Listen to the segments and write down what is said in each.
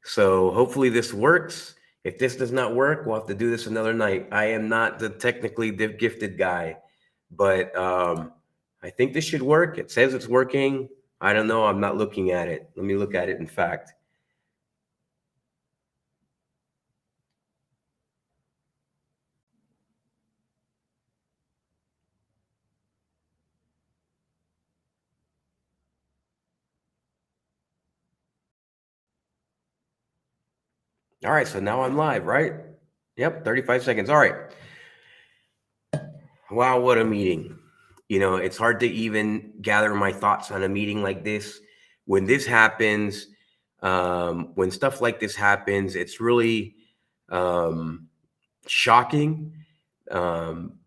So hopefully this works. If this does not work, we'll have to do this another night. I am not the technically gifted guy, but I think this should work. It says it's working. I don't know. I'm not looking at it. Let me look at it, in fact. All right, so now I'm live, right? Yep, 35 seconds. All right. Wow, what a meeting. It's hard to even gather my thoughts on a meeting like this. When this happens, when stuff like this happens, it's really shocking. And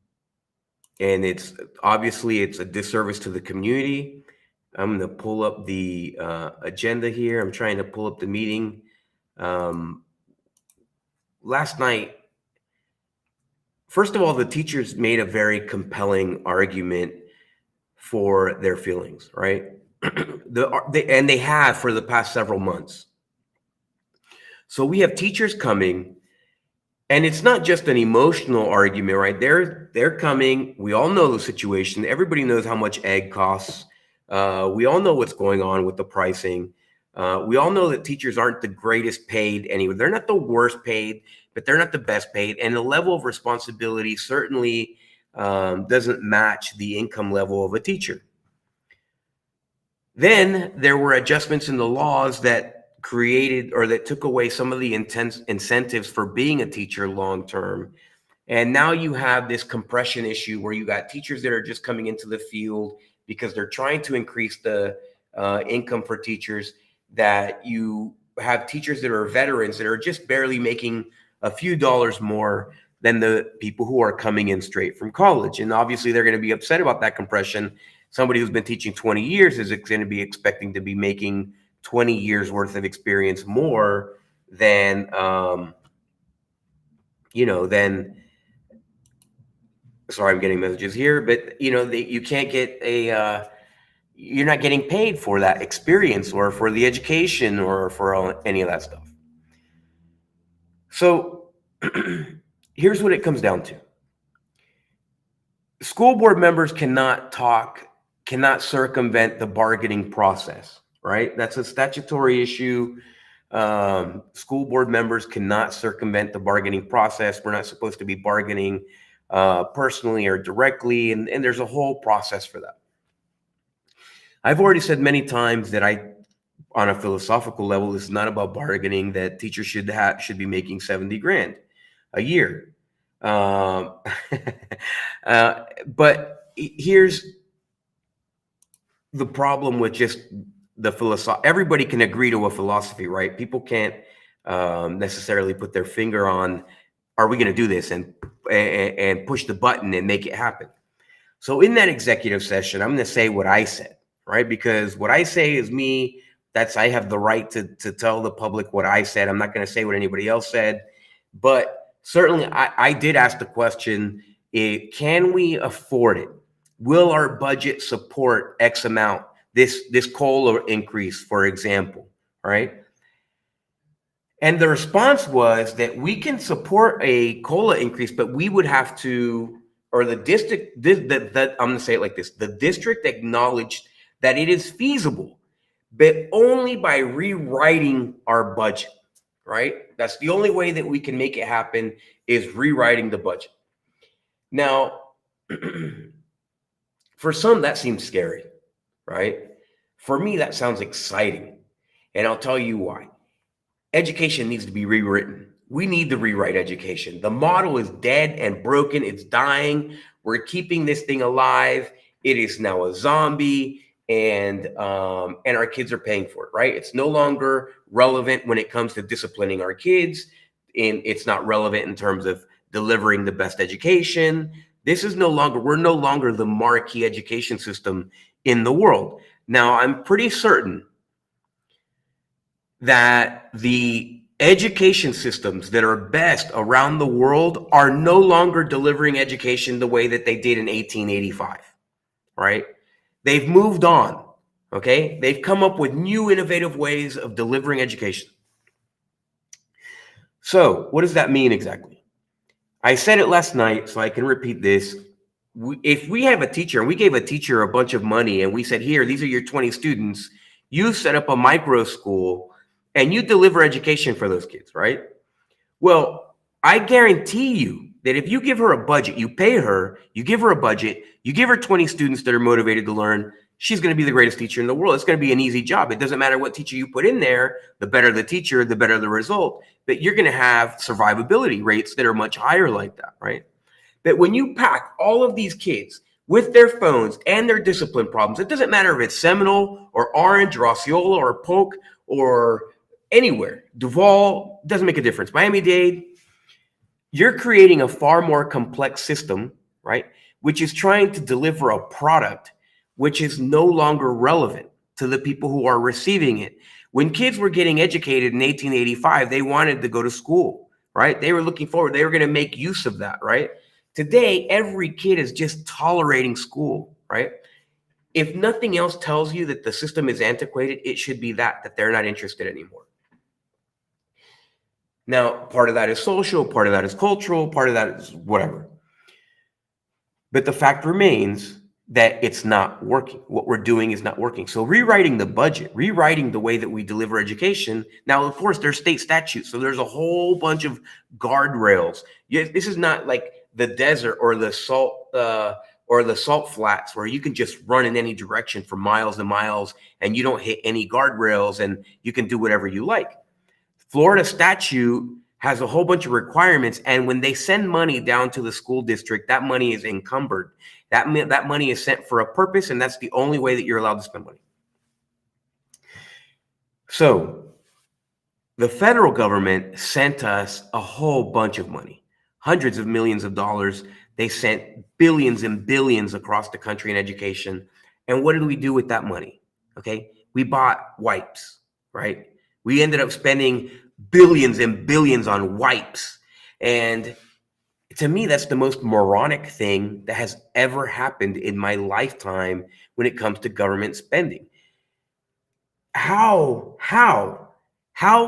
it's a disservice to the community. I'm going to pull up the agenda here. I'm trying to pull up the meeting. Last night, first of all, the teachers made a very compelling argument for their feelings, right? And they have for the past several months. So we have teachers coming, and it's not just an emotional argument, right? They're coming. We all know the situation. Everybody knows how much egg costs. We all know what's going on with the pricing. We all know that teachers aren't the greatest paid anyway. They're not the worst paid, but they're not the best paid. And the level of responsibility certainly doesn't match the income level of a teacher. Then there were adjustments in the laws that created or that took away some of the intense incentives for being a teacher long term. And now you have this compression issue where you got teachers that are just coming into the field because they're trying to increase the income for teachers, that you have teachers that are veterans that are just barely making a few dollars more than the people who are coming in straight from college. And obviously they're going to be upset about that compression. Somebody who's been teaching 20 years is going to be expecting to be making 20 years worth of experience more than, sorry, I'm getting messages here, but you can't get you're not getting paid for that experience or for the education or for any of that stuff. So here's what it comes down to. School board members cannot circumvent the bargaining process, right? That's a statutory issue. School board members cannot circumvent the bargaining process. We're not supposed to be bargaining personally or directly, and there's a whole process for that. I've already said many times that on a philosophical level, this is not about bargaining, that teachers should be making 70 grand a year. But here's the problem with just the philosophy. Everybody can agree to a philosophy, right? People can't necessarily put their finger on, are we going to do this and push the button and make it happen? So in that executive session, I'm going to say what I said, right? Because what I say is me. I have the right to tell the public what I said. I'm not going to say what anybody else said. But certainly I did ask the question, can we afford it? Will our budget support X amount? This COLA increase, for example, right? And the response was that we can support a COLA increase, but we would have to, or the district, I'm going to say it like this, the district acknowledged that it is feasible, but only by rewriting our budget, right? That's the only way that we can make it happen, is rewriting the budget. Now, for some, that seems scary, right? For me, that sounds exciting. And I'll tell you why. Education needs to be rewritten. We need to rewrite education. The model is dead and broken. It's dying. We're keeping this thing alive. It is now a zombie. And our kids are paying for it, right? It's no longer relevant when it comes to disciplining our kids, and it's not relevant in terms of delivering the best education. We're no longer the marquee education system in the world. Now, I'm pretty certain that the education systems that are best around the world are no longer delivering education the way that they did in 1885, right? They've moved on, okay? They've come up with new innovative ways of delivering education. So what does that mean exactly? I said it last night, so I can repeat this. If we have a teacher and we gave a teacher a bunch of money and we said, here, these are your 20 students, you set up a micro school and you deliver education for those kids, right? Well, I guarantee you that if you give her a budget, you pay her, you give her a budget, you give her 20 students that are motivated to learn, she's going to be the greatest teacher in the world. It's going to be an easy job. It doesn't matter what teacher you put in there, the better the teacher, the better the result, but you're going to have survivability rates that are much higher like that, right? But when you pack all of these kids with their phones and their discipline problems, it doesn't matter if it's Seminole or Orange or Osceola or Polk or anywhere, Duval, doesn't make a difference. Miami-Dade, you're creating a far more complex system, right? Which is trying to deliver a product which is no longer relevant to the people who are receiving it. When kids were getting educated in 1885, they wanted to go to school, right? They were looking forward. They were going to make use of that, right? Today, every kid is just tolerating school, right? If nothing else tells you that the system is antiquated, it should be that they're not interested anymore. Now, part of that is social, part of that is cultural, part of that is whatever. But the fact remains that it's not working. What we're doing is not working. So rewriting the budget, rewriting the way that we deliver education. Now, of course, there's state statutes. So there's a whole bunch of guardrails. This is not like the desert or the salt flats where you can just run in any direction for miles and miles and you don't hit any guardrails and you can do whatever you like. Florida statute has a whole bunch of requirements, and when they send money down to the school district, that money is encumbered. That money is sent for a purpose, and that's the only way that you're allowed to spend money. So the federal government sent us a whole bunch of money, hundreds of millions of dollars. They sent billions and billions across the country in education. And what did we do with that money? Okay, we bought wipes, right? We ended up spending billions and billions on wipes. And to me, that's the most moronic thing that has ever happened in my lifetime when it comes to government spending. How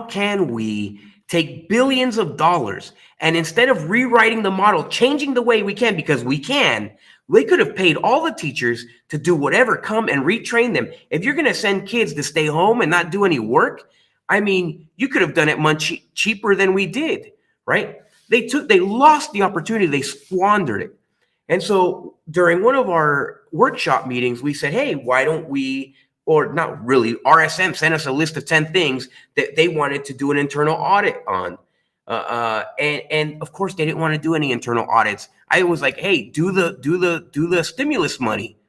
can we take billions of dollars and instead of rewriting the model, changing the way we can, because we can, we could have paid all the teachers to do whatever, come and retrain them. If you're going to send kids to stay home and not do any work, I mean, you could have done it much cheaper than we did, right? They lost the opportunity, they squandered it. And so during one of our workshop meetings, we said, hey, why don't we, or not really, RSM sent us a list of 10 things that they wanted to do an internal audit on. And of course they didn't want to do any internal audits. I was like, hey, do the stimulus money.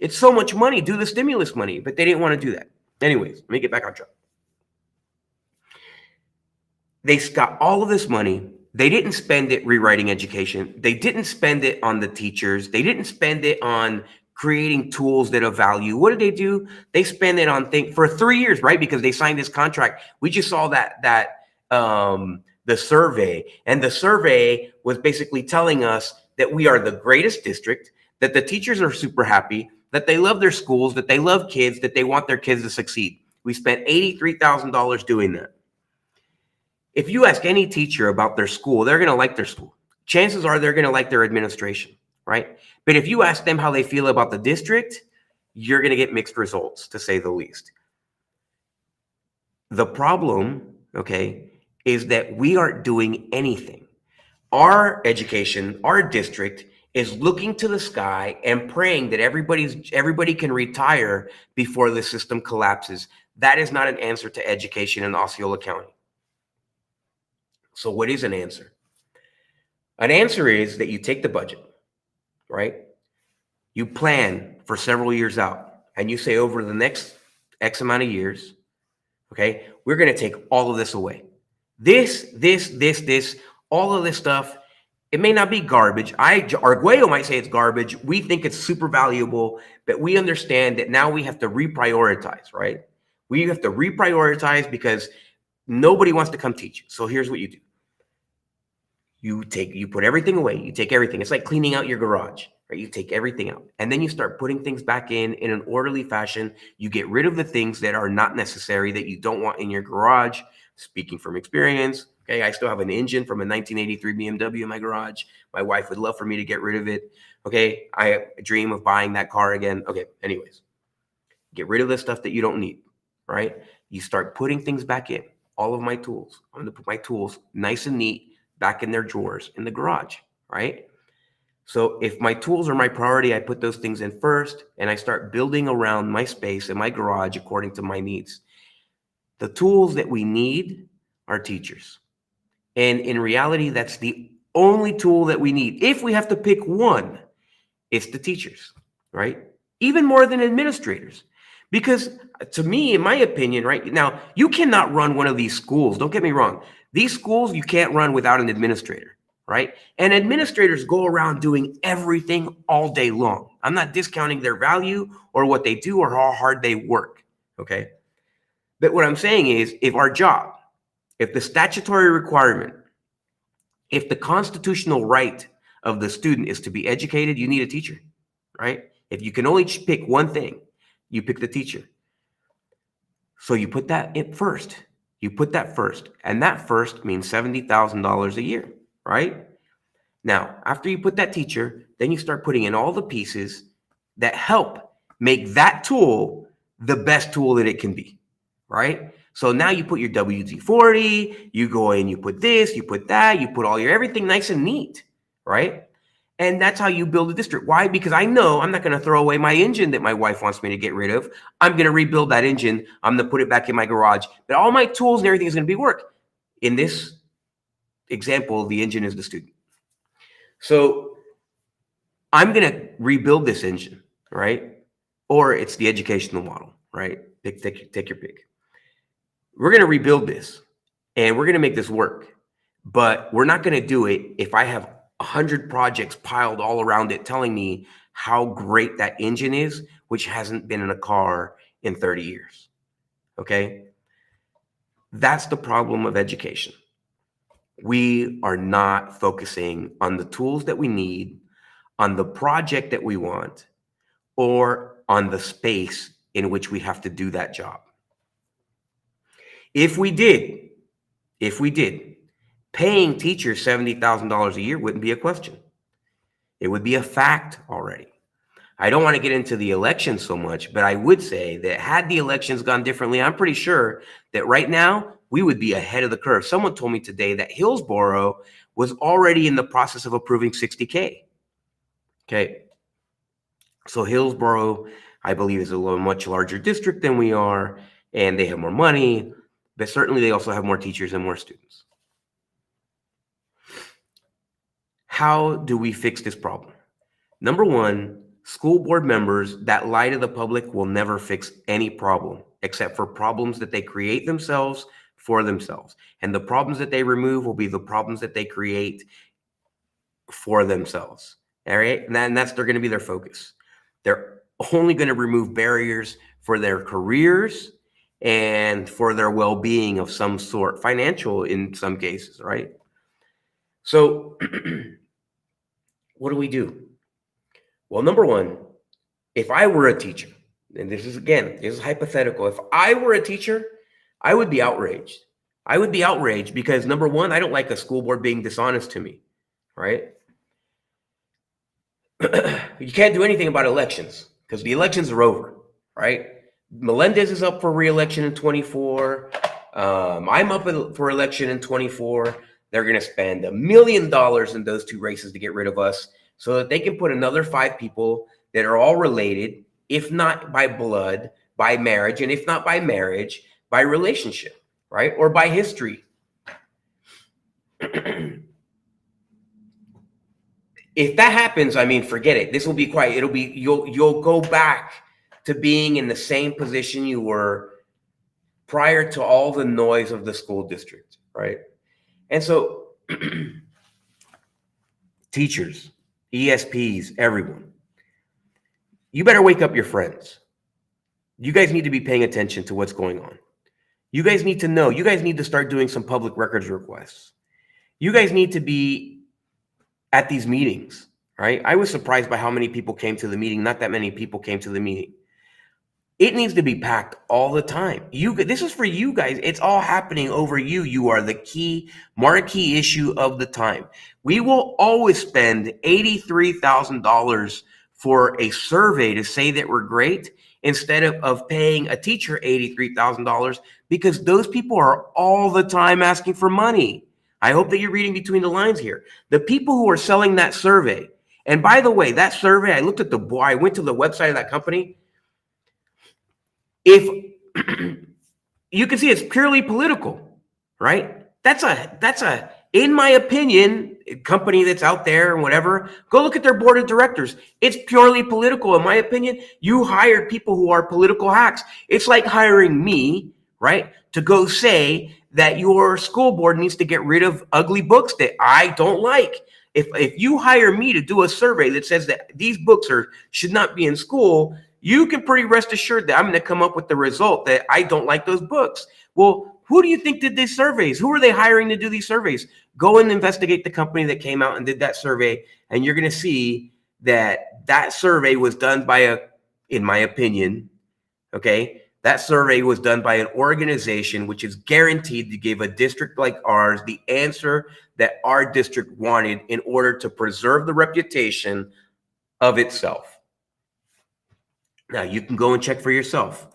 It's so much money, do the stimulus money, but they didn't want to do that. Anyways, let me get back on track. They got all of this money. They didn't spend it rewriting education. They didn't spend it on the teachers. They didn't spend it on creating tools that have value. What did they do? They spend it on things for 3 years, right? Because they signed this contract. We just saw the survey, and the survey was basically telling us that we are the greatest district, that the teachers are super happy, that they love their schools, that they love kids, that they want their kids to succeed. We spent $83,000 doing that. If you ask any teacher about their school, they're going to like their school. Chances are they're going to like their administration, right? But if you ask them how they feel about the district, you're going to get mixed results, to say the least. The problem, okay, is that we aren't doing anything. Our education, our district is looking to the sky and praying that everybody can retire before the system collapses. That is not an answer to education in Osceola County. So what is an answer? An answer is that you take the budget, right? You plan for several years out, and you say over the next X amount of years, okay, we're going to take all of this away. This, all of this stuff, it may not be garbage. Arguello might say it's garbage. We think it's super valuable, but we understand that now we have to reprioritize, right? We have to reprioritize because nobody wants to come teach you. So here's what you do. You put everything away. You take everything. It's like cleaning out your garage, right? You take everything out, and then you start putting things back in an orderly fashion. You get rid of the things that are not necessary, that you don't want in your garage, speaking from experience. Okay, I still have an engine from a 1983 BMW in my garage. My wife would love for me to get rid of it. Okay, I dream of buying that car again. Okay, anyways, get rid of the stuff that you don't need, right? You start putting things back in. All of my tools, I'm gonna put my tools nice and neat back in their drawers in the garage, right? So if my tools are my priority, I put those things in first, and I start building around my space in my garage according to my needs. The tools that we need are teachers. And in reality, that's the only tool that we need. If we have to pick one, it's the teachers, right? Even more than administrators. Because to me, in my opinion, right now, you cannot run one of these schools. Don't get me wrong. These schools you can't run without an administrator, right? And administrators go around doing everything all day long. I'm not discounting their value or what they do or how hard they work, okay? But what I'm saying is, if our job, if the statutory requirement, if the constitutional right of the student is to be educated, you need a teacher, right? If you can only pick one thing, you pick the teacher. So you put that in first. You put that first. And that first means $70,000 a year, right? Now, after you put that teacher, then you start putting in all the pieces that help make that tool the best tool that it can be, right? So now you put your WD-40, you go in, you put this, you put that, you put all your everything nice and neat, right? And that's how you build a district. Why? Because I know I'm not going to throw away my engine that my wife wants me to get rid of. I'm going to rebuild that engine. I'm going to put it back in my garage. But all my tools and everything is going to be work. In this example, the engine is the student. So I'm going to rebuild this engine, right? Or it's the educational model, right? Take your pick. We're going to rebuild this and we're going to make this work. But we're not going to do it if I have 100 projects piled all around it telling me how great that engine is, which hasn't been in a car in 30 years. Okay? That's the problem of education. We are not focusing on the tools that we need, on the project that we want, or on the space in which we have to do that job. If we did, paying teachers $70,000 a year wouldn't be a question. It would be a fact already. I don't want to get into the election so much, but I would say that had the elections gone differently, I'm pretty sure that right now we would be ahead of the curve. Someone told me today that Hillsborough was already in the process of approving 60K. Okay. So Hillsborough, I believe, is a much larger district than we are, and they have more money, but certainly they also have more teachers and more students. How do we fix this problem? Number one, school board members that lie to the public will never fix any problem except for problems that they create themselves for themselves. And the problems that they remove will be the problems that they create for themselves. All right. And they're going to be their focus. They're only going to remove barriers for their careers and for their well-being of some sort, financial in some cases, right? So what do we do? Well, number one, if I were a teacher, and this is hypothetical. If I were a teacher, I would be outraged. I would be outraged because number one, I don't like a school board being dishonest to me, right? You can't do anything about elections because the elections are over, right? Melendez is up for re-election in 24. I'm up for election in 24. They're going to spend $1 million in those two races to get rid of us so that they can put another 5 people that are all related, if not by blood, by marriage, and if not by marriage, by relationship, right? Or by history. If that happens, I mean, forget it. This will be quiet. It'll be, you'll go back to being in the same position you were prior to all the noise of the school district, right? And so teachers, ESPs, everyone, you better wake up your friends. You guys need to be paying attention to what's going on. You guys need to know. You guys need to start doing some public records requests. You guys need to be at these meetings, right? I was surprised by how many people came to the meeting. Not that many people came to the meeting. It needs to be packed all the time. This is for you guys. It's all happening over you. You are the key marquee issue of the time. We will always spend $83,000 for a survey to say that we're great instead of paying a teacher $83,000 because those people are all the time asking for money. I hope that you're reading between the lines here. The people who are selling that survey, and by the way, that survey, I went to the website of that company. If you can see it's purely political, right? That's a, in my opinion, company that's out there and whatever, go look at their board of directors. It's purely political. In my opinion, you hired people who are political hacks. It's like hiring me, right, to go say that your school board needs to get rid of ugly books that I don't like. If you hire me to do a survey that says that these books should not be in school, you can pretty rest assured that I'm going to come up with the result that I don't like those books. Well, who do you think did these surveys? Who are they hiring to do these surveys? Go and investigate the company that came out and did that survey, and you're going to see that that survey was done by in my opinion, okay, that survey was done by an organization which is guaranteed to give a district like ours the answer that our district wanted in order to preserve the reputation of itself. Now, you can go and check for yourself.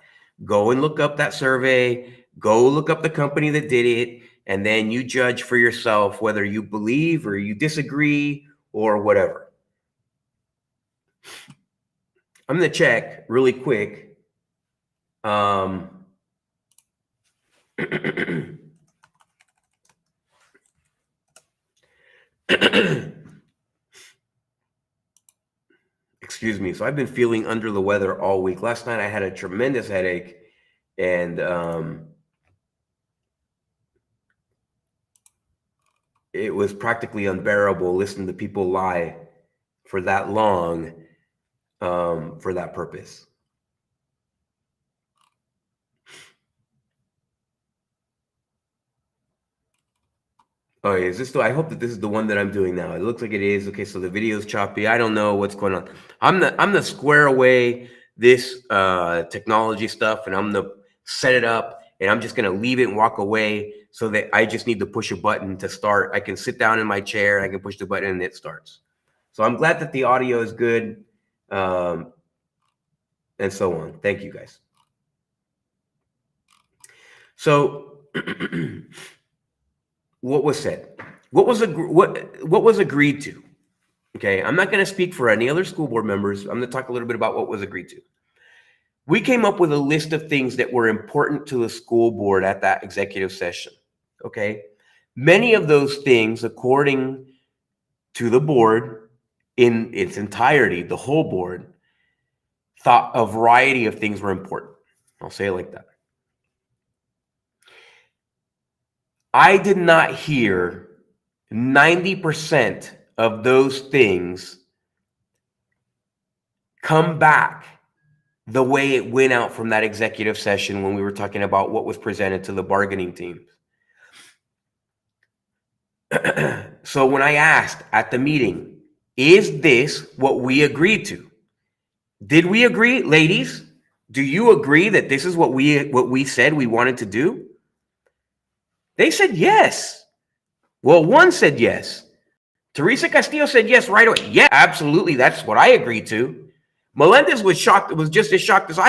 Go and look up that survey. Go look up the company that did it. And then you judge for yourself whether you believe or you disagree or whatever. I'm going to check really quick. Excuse me. So I've been feeling under the weather all week. Last night I had a tremendous headache, and it was practically unbearable listening to people lie for that long for that purpose. Oh, is this I hope that this is the one that I'm doing now. It looks like it is. Okay, so the video is choppy. I don't know what's going on. I'm the square away this technology stuff, and I'm gonna set it up, and I'm just gonna leave it and walk away so that I just need to push a button to start. I can sit down in my chair, I can push the button, and it starts. So I'm glad that the audio is good, and so on. Thank you, guys. So. What was said? What was agreed to? Okay, I'm not going to speak for any other school board members. I'm going to talk a little bit about what was agreed to. We came up with a list of things that were important to the school board at that executive session. Okay, many of those things, according to the board in its entirety, the whole board thought a variety of things were important. I'll say it like that. I did not hear 90% of those things come back the way it went out from that executive session when we were talking about what was presented to the bargaining teams. So when I asked at the meeting, is this what we agreed to? Did we agree, ladies? Do you agree that this is what we said we wanted to do? They said yes. Well, one said yes. Teresa Castillo said yes right away. Yeah, absolutely. That's what I agreed to. Melendez was shocked. It was just as shocked as I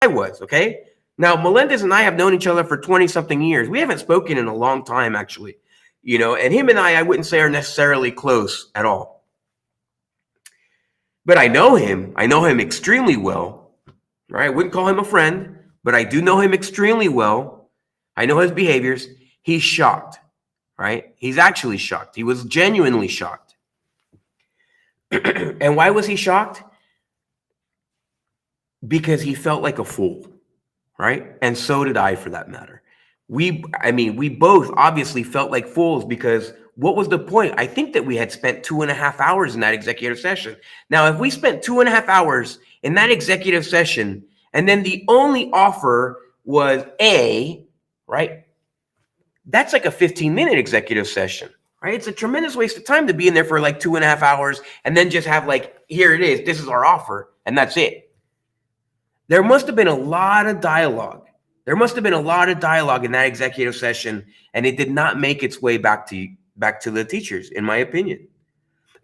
was. Okay. Now, Melendez and I have known each other for 20-something years. We haven't spoken in a long time, actually. You know, and him and I wouldn't say are necessarily close at all. But I know him. I know him extremely well. Right? I wouldn't call him a friend, but I do know him extremely well. I know his behaviors. He's shocked, right? He's actually shocked. He was genuinely shocked. And why was he shocked? Because he felt like a fool, right? And so did I, for that matter. We both obviously felt like fools because what was the point? I think that we had spent 2.5 hours in that executive session. Now, if we spent 2.5 hours in that executive session and then the only offer was A, right? That's like a 15-minute executive session, right? It's a tremendous waste of time to be in there for like 2.5 hours and then just have like, here it is, this is our offer, and that's it. There must have been a lot of dialogue. There must have been a lot of dialogue in that executive session, and it did not make its way back to the teachers, in my opinion.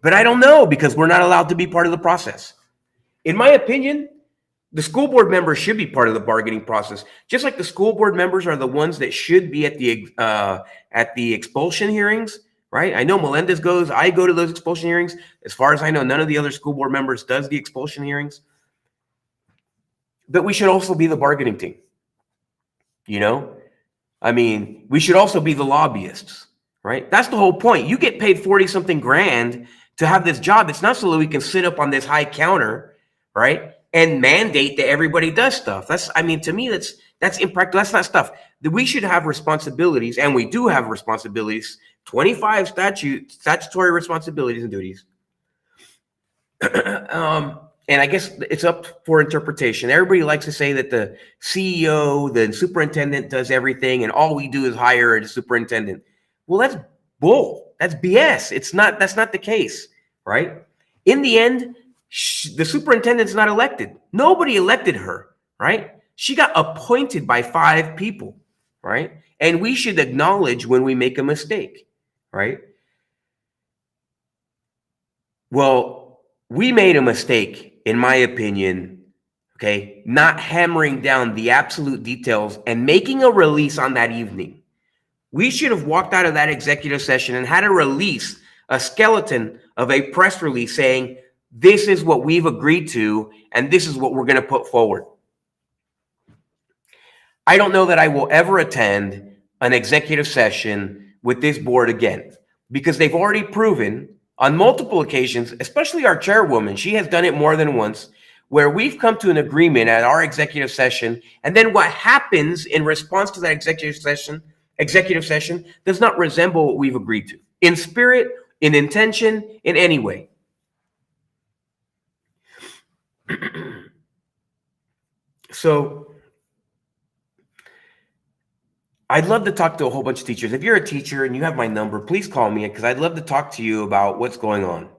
But I don't know, because we're not allowed to be part of the process. In my opinion, the school board members should be part of the bargaining process, just like the school board members are the ones that should be at the expulsion hearings, right? I know Melendez goes. I go to those expulsion hearings. As far as I know, none of the other school board members does the expulsion hearings. But we should also be the bargaining team. You know, I mean, we should also be the lobbyists, right? That's the whole point. You get paid 40-something grand to have this job. It's not so that we can sit up on this high counter, right, and mandate that everybody does stuff. That's, I mean, to me, that's impractical. That's not stuff that we should have responsibilities, and we do have responsibilities. 25 statutory responsibilities and duties. And I guess it's up for interpretation. Everybody likes to say that the CEO, the superintendent, does everything, and all we do is hire a superintendent. Well, that's bull. That's BS. That's not the case, right? In the end, the superintendent's not elected. Nobody elected her, right? She got appointed by 5 people, right? And we should acknowledge when we make a mistake, right? Well, we made a mistake, in my opinion, okay, not hammering down the absolute details and making a release on that evening. We should have walked out of that executive session and had a release, a skeleton of a press release saying, this is what we've agreed to, and this is what we're going to put forward. I don't know that I will ever attend an executive session with this board again, because they've already proven on multiple occasions, especially our chairwoman, she has done it more than once, where we've come to an agreement at our executive session, and then what happens in response to that executive session does not resemble what we've agreed to, in spirit, in intention, in any way. So I'd love to talk to a whole bunch of teachers. If you're a teacher and you have my number, please call me, because I'd love to talk to you about what's going on.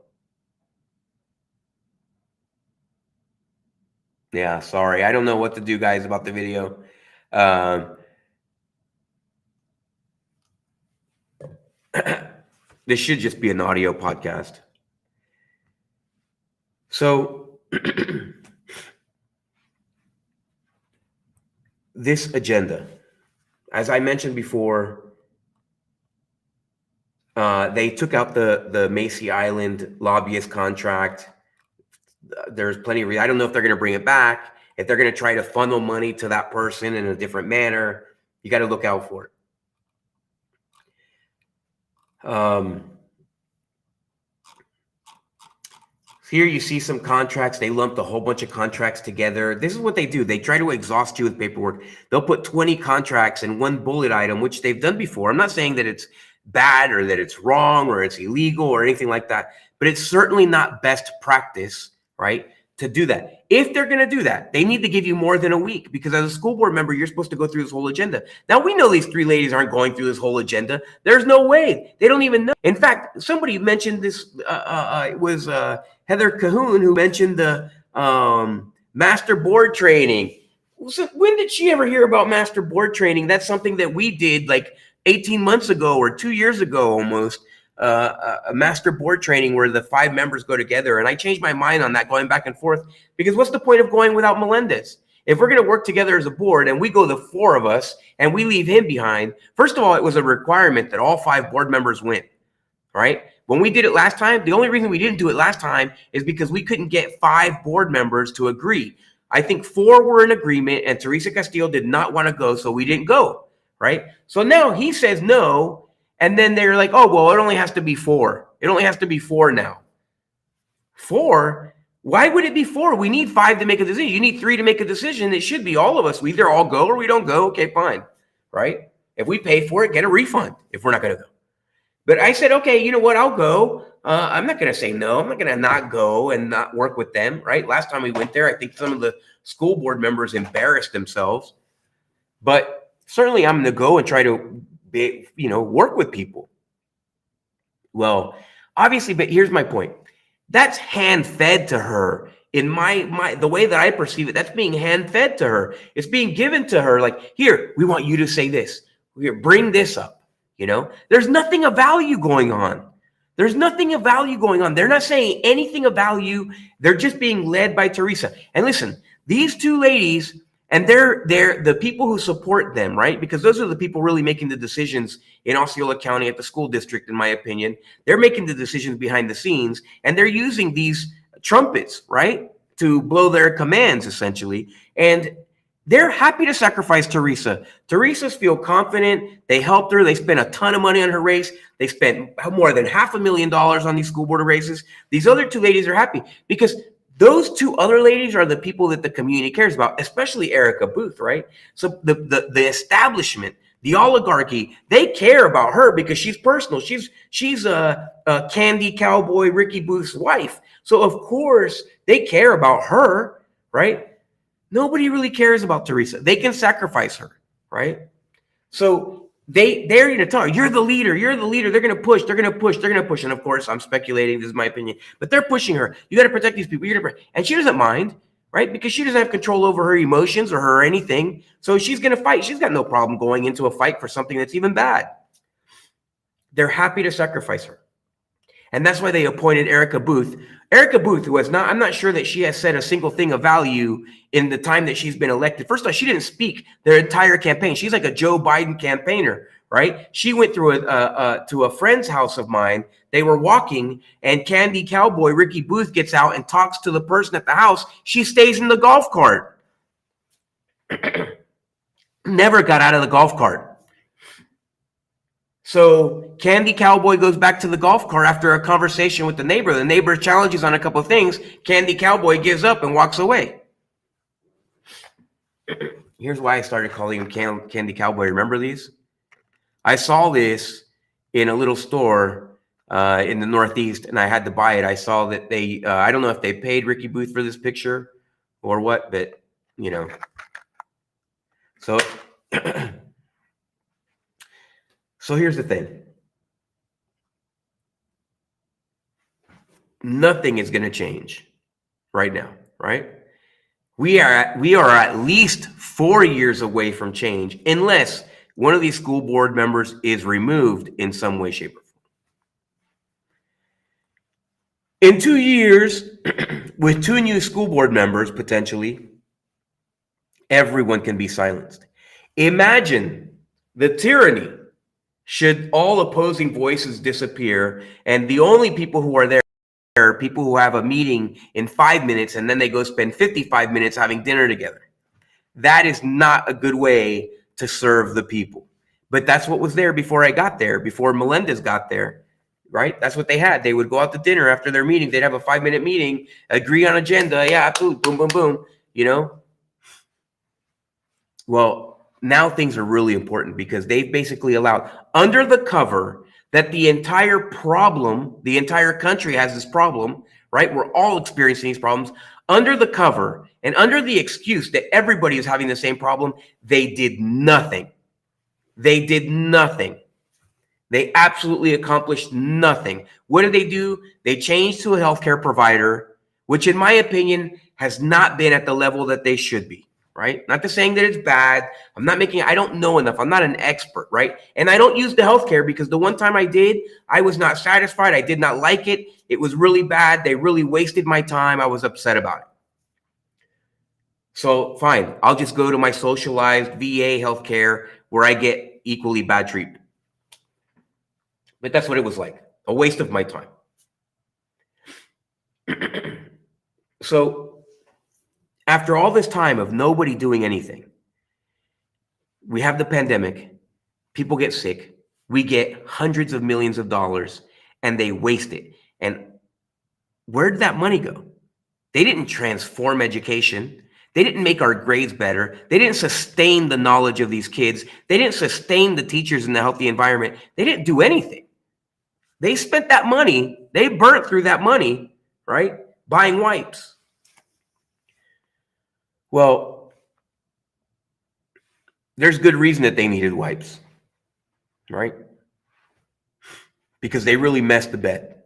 Yeah, sorry. I don't know what to do, guys, about the video. This should just be an audio podcast. So this agenda, as I mentioned before, they took out the Macy Island lobbyist contract. There's plenty of reasons. I don't know if they're going to bring it back, if they're going to try to funnel money to that person in a different manner. You got to look out for it. Here you see some contracts. They lumped a whole bunch of contracts together. This is what they do. They try to exhaust you with paperwork. They'll put 20 contracts in one bullet item, which they've done before. I'm not saying that it's bad or that it's wrong or it's illegal or anything like that, but it's certainly not best practice, right, to do that. If they're going to do that, they need to give you more than a week, because as a school board member, you're supposed to go through this whole agenda. Now, we know these 3 ladies aren't going through this whole agenda. There's no way. They don't even know. In fact, somebody mentioned this. It was Heather Cahoon who mentioned the master board training. So when did she ever hear about master board training? That's something that we did like 18 months ago or 2 years ago almost. A master board training where the 5 members go together. And I changed my mind on that, going back and forth, because what's the point of going without Melendez? If we're going to work together as a board and we go the 4 of us and we leave him behind, first of all, it was a requirement that all 5 board members win, right? When we did it last time, the only reason we didn't do it last time is because we couldn't get 5 board members to agree. I think 4 were in agreement, and Teresa Castillo did not want to go, so we didn't go, right? So now he says no. And then they're like, oh, well, it only has to be 4. It only has to be 4 now. 4? Why would it be 4? We need 5 to make a decision. You need 3 to make a decision. It should be all of us. We either all go or we don't go. Okay, fine. Right? If we pay for it, get a refund if we're not going to go. But I said, okay, you know what? I'll go. I'm not going to say no. I'm not going to not go and not work with them. Right? Last time we went there, I think some of the school board members embarrassed themselves. But certainly I'm going to go and try to work with people. Well, obviously, but here's my point. That's hand fed to her in the way that I perceive it, that's being hand fed to her. It's being given to her. Like, here, we want you to say this. Here, bring this up. There's nothing of value going on. There's nothing of value going on. They're not saying anything of value. They're just being led by Teresa. And listen, these two ladies, and they're the people who support them, right? Because those are the people really making the decisions in Osceola County at the school district, in my opinion. They're making the decisions behind the scenes, and they're using these trumpets, right, to blow their commands, essentially. And they're happy to sacrifice Teresa. Teresa's feel confident. They helped her. They spent a ton of money on her race. They spent more than $500,000 on these school board races. These other two ladies are happy because those two other ladies are the people that the community cares about, especially Erica Booth, right? So the establishment, the oligarchy, they care about her because she's personal. She's a Candy Cowboy Ricky Booth's wife. So of course they care about her, right? Nobody really cares about Teresa. They can sacrifice her, right? So they're going to tell her, you're the leader. You're the leader. They're going to push. They're going to push. They're going to push. And of course, I'm speculating. This is my opinion. But they're pushing her. You got to protect these people. And she doesn't mind, right? Because she doesn't have control over her emotions or her anything. So she's going to fight. She's got no problem going into a fight for something that's even bad. They're happy to sacrifice her. And that's why they appointed Erica Booth. Erica Booth, who has not, I'm not sure that she has said a single thing of value in the time that she's been elected. First of all, she didn't speak their entire campaign. She's like a Joe Biden campaigner, right? She went through to a friend's house of mine. They were walking, and Candy Cowboy Ricky Booth gets out and talks to the person at the house. She stays in the golf cart. Never got out of the golf cart. So Candy Cowboy goes back to the golf cart after a conversation with the neighbor. The neighbor challenges on a couple of things. Candy Cowboy gives up and walks away. Here's why I started calling him Candy Cowboy. Remember these? I saw this in a little store in the Northeast, and I had to buy it. I saw that they, I don't know if they paid Ricky Booth for this picture or what, but, So, so here's the thing. Nothing is going to change right now, right? We are at least 4 years away from change unless one of these school board members is removed in some way, shape, or form. In 2 years, with 2 new school board members, potentially, everyone can be silenced. Imagine the tyranny should all opposing voices disappear and the only people who are there are people who have a meeting in 5 minutes and then they go spend 55 minutes having dinner together. That is not a good way to serve the people. But that's what was there before I got there, before Melendez got there, right? That's what they had. They would go out to dinner after their meeting. They'd have a 5-minute meeting, agree on agenda. Yeah, boom, boom, boom, boom, Well, now things are really important because they've basically allowed, under the cover that the entire country has this problem, right? We're all experiencing these problems. Under the cover and under the excuse that everybody is having the same problem, they did nothing. They did nothing. They absolutely accomplished nothing. What did they do? They changed to a healthcare provider, which in my opinion has not been at the level that they should be. Right? Not to saying that it's bad. I don't know enough. I'm not an expert, right? And I don't use the healthcare because the one time I did, I was not satisfied. I did not like it. It was really bad. They really wasted my time. I was upset about it. So fine, I'll just go to my socialized VA healthcare where I get equally bad treatment. But that's what it was like. A waste of my time. So after all this time of nobody doing anything, we have the pandemic, people get sick, we get hundreds of millions of dollars, and they waste it. And where did that money go? They didn't transform education. They didn't make our grades better. They didn't sustain the knowledge of these kids. They didn't sustain the teachers in the healthy environment. They didn't do anything. They spent that money, they burnt through that money, right? Buying wipes. Well, there's good reason that they needed wipes, right? Because they really messed the bed.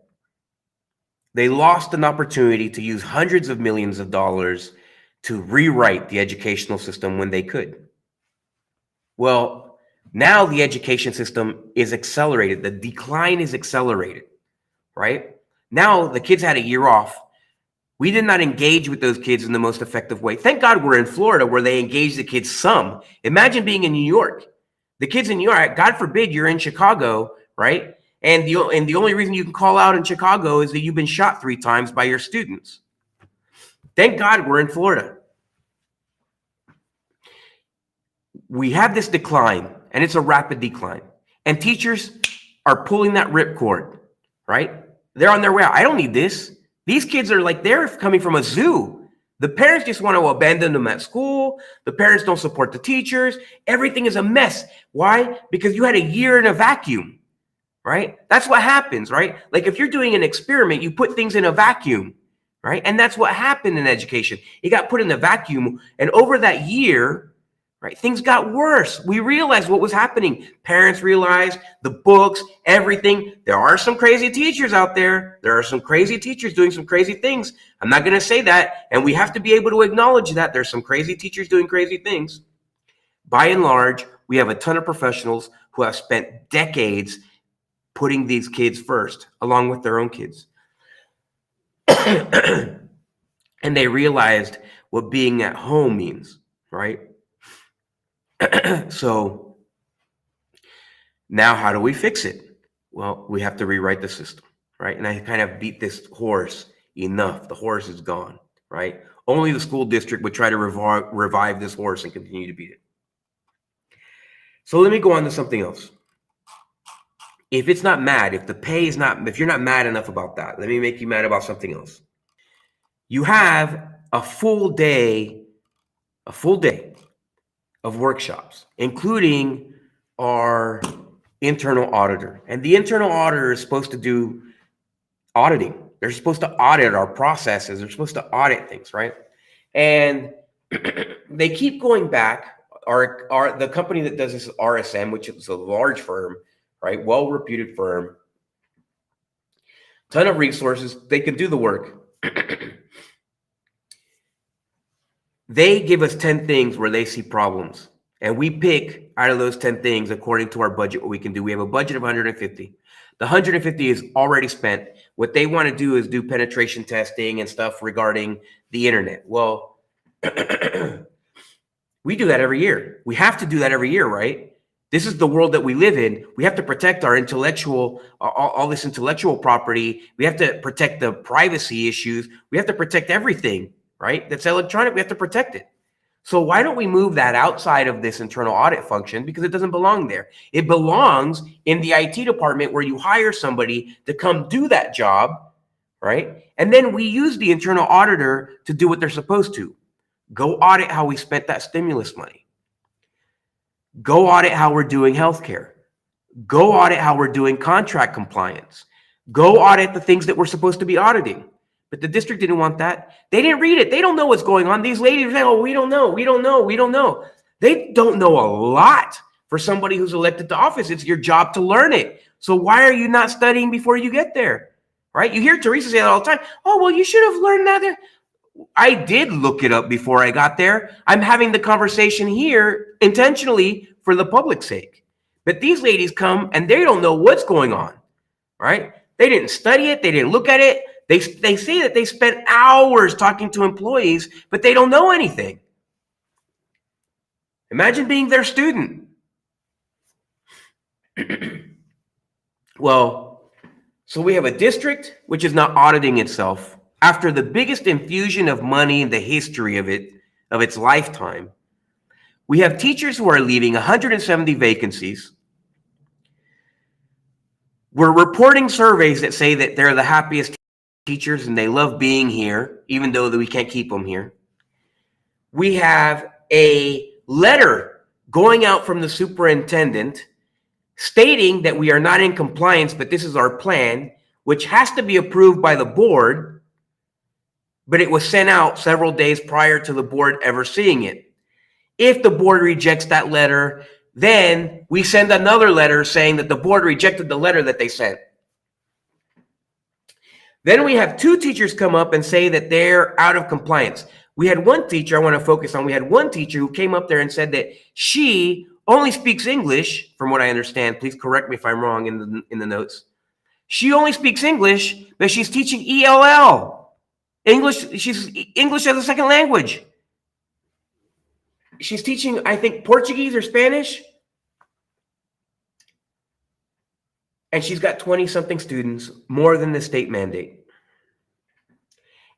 They lost an opportunity to use hundreds of millions of dollars to rewrite the educational system when they could. Well, now the education system is accelerated. The decline is accelerated, right? Now the kids had a year off. We did not engage with those kids in the most effective way. Thank God we're in Florida where they engage the kids some. Imagine being in New York. The kids in New York, God forbid you're in Chicago, right? And the only reason you can call out in Chicago is that you've been shot 3 times by your students. Thank God we're in Florida. We have this decline, and it's a rapid decline. And teachers are pulling that ripcord, right? They're on their way out. I don't need this. These kids are like, they're coming from a zoo. The parents just want to abandon them at school. The parents don't support the teachers. Everything is a mess. Why? Because you had a year in a vacuum, right? That's what happens, right? Like if you're doing an experiment, you put things in a vacuum, right? And that's what happened in education. It got put in a vacuum. And over that year, right, things got worse. We realized what was happening. Parents realized, the books, everything. There are some crazy teachers out there. There are some crazy teachers doing some crazy things. I'm not going to say that. And we have to be able to acknowledge that there's some crazy teachers doing crazy things. By and large, we have a ton of professionals who have spent decades putting these kids first, along with their own kids. And they realized what being at home means, right? So now how do we fix it? Well, we have to rewrite the system, right? And I kind of beat this horse enough. The horse is gone, right? Only the school district would try to revive this horse and continue to beat it. So let me go on to something else. If it's not mad, if the pay is not, if you're not mad enough about that, let me make you mad about something else. You have a full day of workshops, including our internal auditor. And the internal auditor is supposed to do auditing. They're supposed to audit our processes. They're supposed to audit things, right? And they keep going back. The company that does this is RSM, which is a large firm, right? Well-reputed firm. Ton of resources. They can do the work. They give us 10 things where they see problems. And we pick out of those 10 things according to our budget what we can do. We have a budget of 150. The 150 is already spent. What they want to do is do penetration testing and stuff regarding the internet. Well, we do that every year. We have to do that every year, right? This is the world that we live in. We have to protect our intellectual, all this intellectual property. We have to protect the privacy issues. We have to protect everything, right? That's electronic. We have to protect it. So why don't we move that outside of this internal audit function? Because it doesn't belong there. It belongs in the IT department where you hire somebody to come do that job, right? And then we use the internal auditor to do what they're supposed to. Go audit how we spent that stimulus money. Go audit how we're doing healthcare. Go audit how we're doing contract compliance. Go audit the things that we're supposed to be auditing. But the district didn't want that. They didn't read it. They don't know what's going on. These ladies are saying, oh, we don't know. We don't know. We don't know. They don't know a lot for somebody who's elected to office. It's your job to learn it. So why are you not studying before you get there? Right? You hear Teresa say that all the time. Oh, well, you should have learned that. I did look it up before I got there. I'm having the conversation here intentionally for the public's sake. But these ladies come and they don't know what's going on, right? They didn't study it. They didn't look at it. They say that they spent hours talking to employees, but they don't know anything. Imagine being their student. Well, so we have a district which is not auditing itself. After the biggest infusion of money in the history of its lifetime, we have teachers who are leaving, 170 vacancies. We're reporting surveys that say that they're the happiest teachers and they love being here, even though we can't keep them here. We have a letter going out from the superintendent stating that we are not in compliance, but this is our plan, which has to be approved by the board. But it was sent out several days prior to the board ever seeing it. If the board rejects that letter, then we send another letter saying that the board rejected the letter that they sent. Then we have 2 teachers come up and say that they're out of compliance. We had one teacher I want to focus on. We had one teacher who came up there and said that she only speaks English, from what I understand. Please correct me if I'm wrong in the notes. She only speaks English, but she's teaching ELL. English, she's English as a second language. She's teaching, I think, Portuguese or Spanish. And she's got 20-something students, more than the state mandate.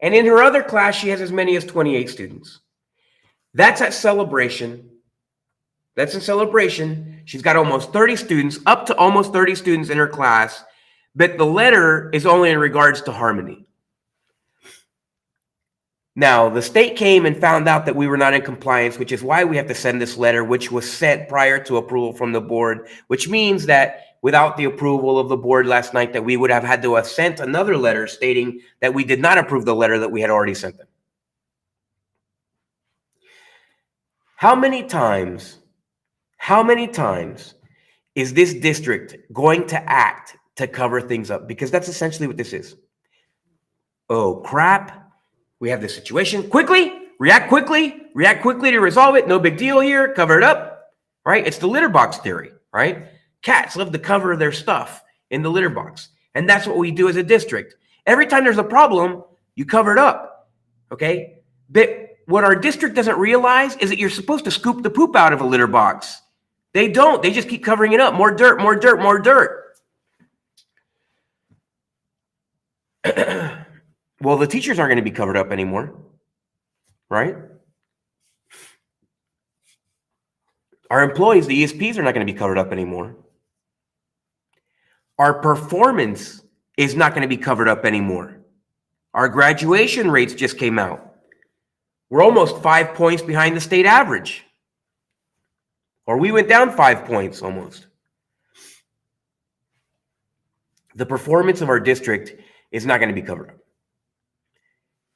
And in her other class, she has as many as 28 students. That's at Celebration. That's in Celebration. She's got almost 30 students, up to almost 30 students in her class, but the letter is only in regards to Harmony. Now, the state came and found out that we were not in compliance, which is why we have to send this letter, which was sent prior to approval from the board, which means that without the approval of the board last night, that we would have had to have sent another letter stating that we did not approve the letter that we had already sent them. How many times is this district going to act to cover things up? Because that's essentially what this is. Oh, crap. We have this situation. React quickly to resolve it. No big deal here. Cover it up, right? It's the litter box theory, right? Cats love to cover their stuff in the litter box. And that's what we do as a district. Every time there's a problem, you cover it up, okay? But what our district doesn't realize is that you're supposed to scoop the poop out of a litter box. They don't. They just keep covering it up. More dirt, more dirt, more dirt. Well, the teachers aren't going to be covered up anymore, right? Our employees, the ESPs, are not going to be covered up anymore. Our performance is not going to be covered up anymore. Our graduation rates just came out. We're almost 5 points behind the state average. Or we went down 5 points almost. The performance of our district is not going to be covered up.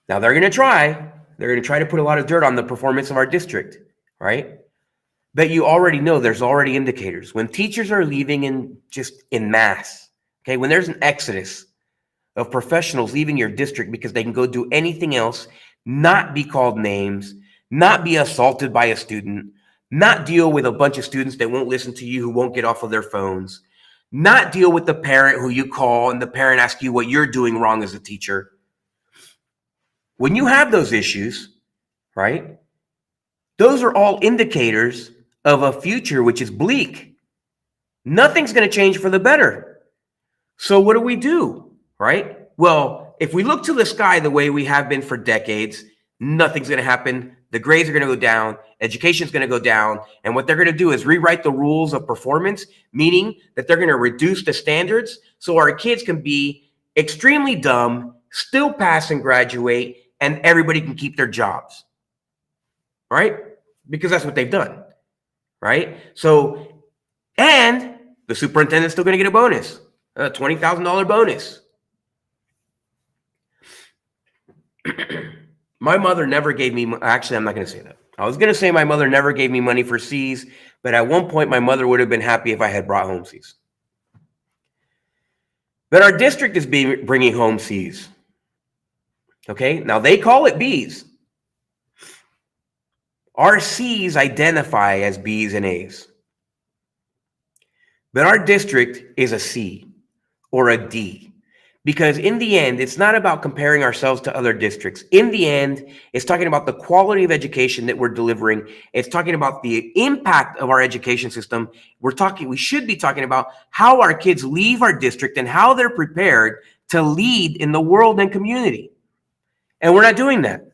Now they're going to try to put a lot of dirt on the performance of our district, right? But you already know there's already indicators. When teachers are leaving in mass, okay, when there's an exodus of professionals leaving your district because they can go do anything else, not be called names, not be assaulted by a student, not deal with a bunch of students that won't listen to you, who won't get off of their phones, not deal with the parent who you call and the parent asks you what you're doing wrong as a teacher. When you have those issues, right, those are all indicators of a future which is bleak. Nothing's going to change for the better. So what do, right? Well, if we look to the sky the way we have been for decades, nothing's going to happen. The grades are going to go down. Education's going to go down. And what they're going to do is rewrite the rules of performance, meaning that they're going to reduce the standards so our kids can be extremely dumb, still pass and graduate, and everybody can keep their jobs, right? Because that's what they've done, right? So, and the superintendent's still going to get a bonus, a $20,000 bonus. My mother never gave me, actually, I'm not going to say that. I was going to say my mother never gave me money for C's, but at one point my mother would have been happy if I had brought home C's. But our district is bringing home C's. Okay, now they call it B's. Our C's identify as B's and A's. But our district is a C or a D. Because in the end, it's not about comparing ourselves to other districts. In the end, it's talking about the quality of education that we're delivering. It's talking about the impact of our education system. We should be talking about how our kids leave our district and how they're prepared to lead in the world and community. And we're not doing that.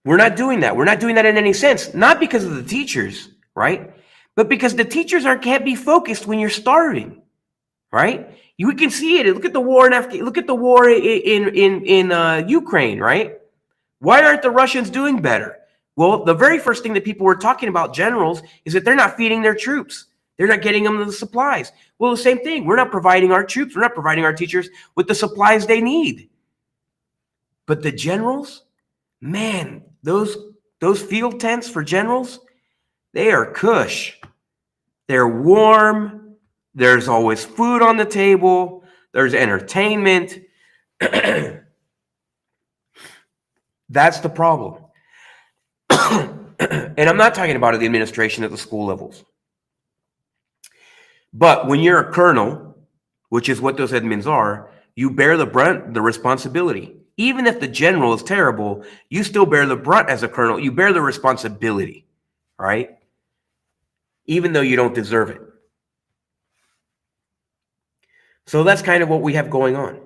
We're not doing that. We're not doing that in any sense. Not because of the teachers, right? But because the teachers can't be focused when you're starving, right? You can see it. Look at the war in Afghanistan. Look at the war in Ukraine, right? Why aren't the Russians doing better? Well, the very first thing that people were talking about, generals, is that they're not feeding their troops. They're not getting them the supplies. Well, the same thing. We're not providing our troops. We're not providing our teachers with the supplies they need. But the generals, man, those field tents for generals, they are cush. They're warm. There's always food on the table. there's entertainment. That's the problem. And I'm not talking about the administration at the school levels. But when you're a colonel, which is what those admins are, you bear the brunt, the responsibility. Even if the general is terrible, you still bear the brunt as a colonel. You bear the responsibility, right? Even though you don't deserve it. So that's kind of what we have going on.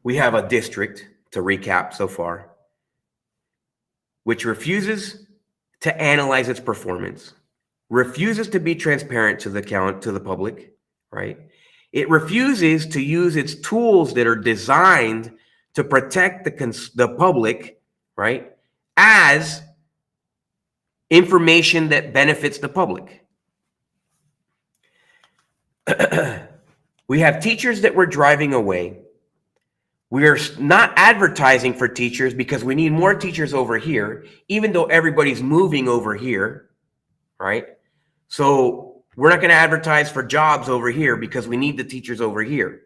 We have a district, to recap so far, which refuses to analyze its performance, refuses to be transparent to the public, right? It refuses to use its tools that are designed to protect the public, right, as information that benefits the public. We have teachers that we're driving away. We're not advertising for teachers because we need more teachers over here, even though everybody's moving over here, right? So we're not going to advertise for jobs over here because we need the teachers over here.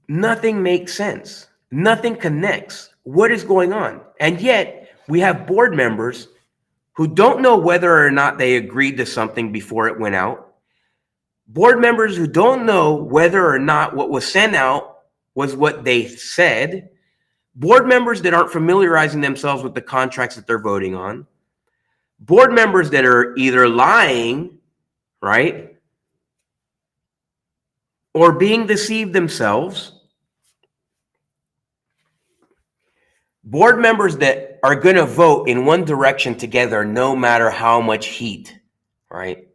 Nothing makes sense. Nothing connects. What is going on? And yet we have board members who don't know whether or not they agreed to something before it went out. Board members who don't know whether or not what was sent out was what they said. Board members that aren't familiarizing themselves with the contracts that they're voting on. Board members that are either lying, right, or being deceived themselves. Board members that are going to vote in one direction together no matter how much heat, right?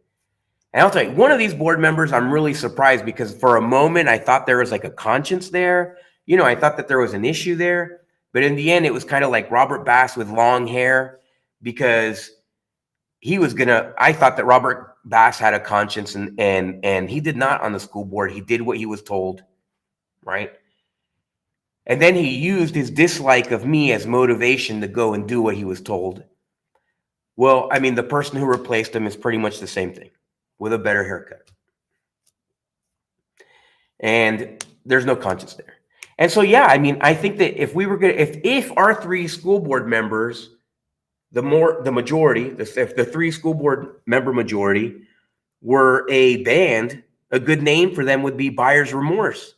And I'll tell you, one of these board members, I'm really surprised because for a moment, I thought there was like a conscience there. You know, I thought that there was an issue there. But in the end, it was kind of like Robert Bass with long hair because I thought that Robert Bass had a conscience and he did not on the school board. He did what he was told, right? And then he used his dislike of me as motivation to go and do what he was told. Well, I mean, the person who replaced him is pretty much the same thing with a better haircut. And there's no conscience there. And so, yeah, I mean, I think that if we were going to, if our 3 school board members, the majority, if the 3 school board member majority were a band, a good name for them would be buyer's remorse.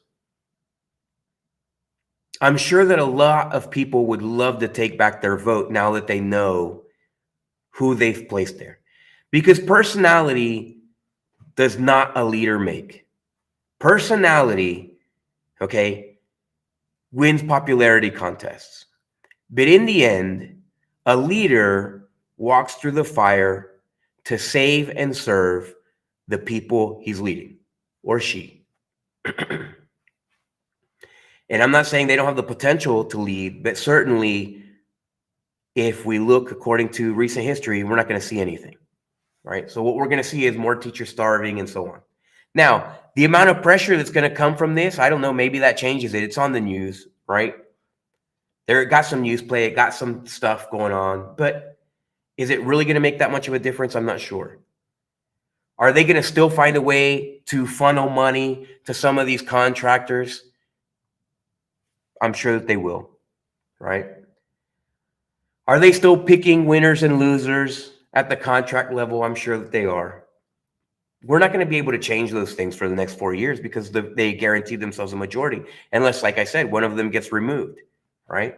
I'm sure that a lot of people would love to take back their vote now that they know who they've placed there. Because personality does not a leader make. Personality, okay, wins popularity contests. But in the end, a leader walks through the fire to save and serve the people he's leading, or she. And I'm not saying they don't have the potential to lead, but certainly if we look according to recent history, we're not going to see anything, right? So what we're going to see is more teachers starving and so on. Now, the amount of pressure that's going to come from this, I don't know, maybe that changes it. It's on the news, right? It got some news play, it got some stuff going on, but is it really going to make that much of a difference? I'm not sure. Are they going to still find a way to funnel money to some of these contractors? I'm sure that they will, right? Are they still picking winners and losers at the contract level? I'm sure that they are. We're not going to be able to change those things for the next 4 years because they guaranteed themselves a majority, unless, like I said, one of them gets removed, right?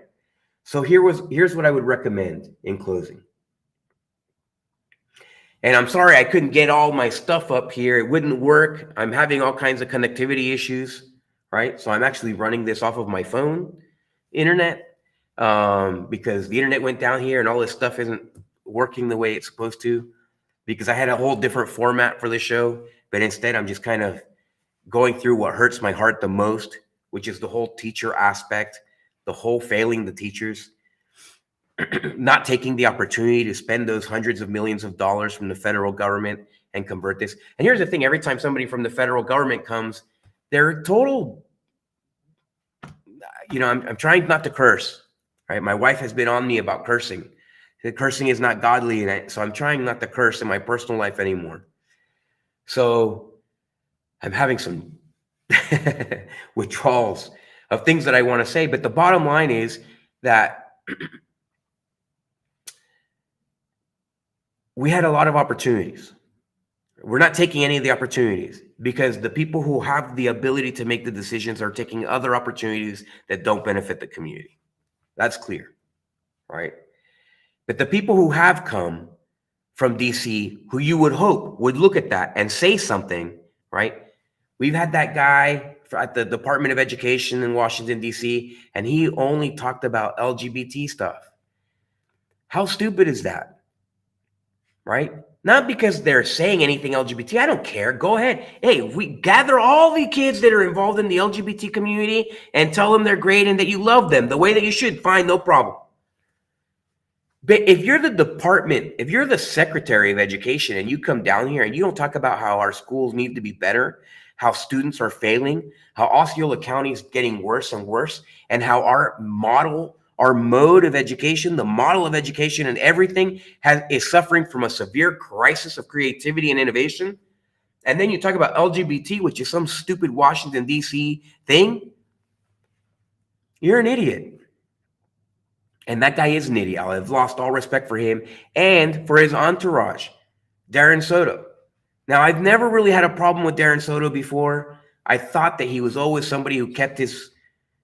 So here's what I would recommend in closing. And I'm sorry I couldn't get all my stuff up here. It wouldn't work. I'm having all kinds of connectivity issues, right? So I'm actually running this off of my phone internet because the internet went down here and all this stuff isn't working the way it's supposed to, because I had a whole different format for the show. But instead, I'm just kind of going through what hurts my heart the most, which is the whole teacher aspect, the whole failing the teachers, not taking the opportunity to spend those hundreds of millions of dollars from the federal government and convert this. And here's the thing, every time somebody from the federal government comes, they're total, I'm trying not to curse, right? My wife has been on me about cursing. The cursing is not godly, so I'm trying not to curse in my personal life anymore. So I'm having some withdrawals of things that I want to say. But the bottom line is that we had a lot of opportunities. We're not taking any of the opportunities because the people who have the ability to make the decisions are taking other opportunities that don't benefit the community. That's clear, right? But the people who have come from DC, who you would hope would look at that and say something, right? We've had that guy at the Department of Education in Washington, DC, and he only talked about LGBT stuff. How stupid is that? Right? Not because they're saying anything LGBT. I don't care. Go ahead. Hey, we gather all the kids that are involved in the LGBT community and tell them they're great and that you love them the way that you should. Fine, no problem. But if you're the department, if you're the Secretary of Education and you come down here and you don't talk about how our schools need to be better, how students are failing, how Osceola County is getting worse and worse, and how our mode of education, the model of education and everything is suffering from a severe crisis of creativity and innovation. And then you talk about LGBT, which is some stupid Washington, D.C. thing. You're an idiot. And that guy is an idiot. I've lost all respect for him and for his entourage, Darren Soto. Now, I've never really had a problem with Darren Soto before. I thought that he was always somebody who kept his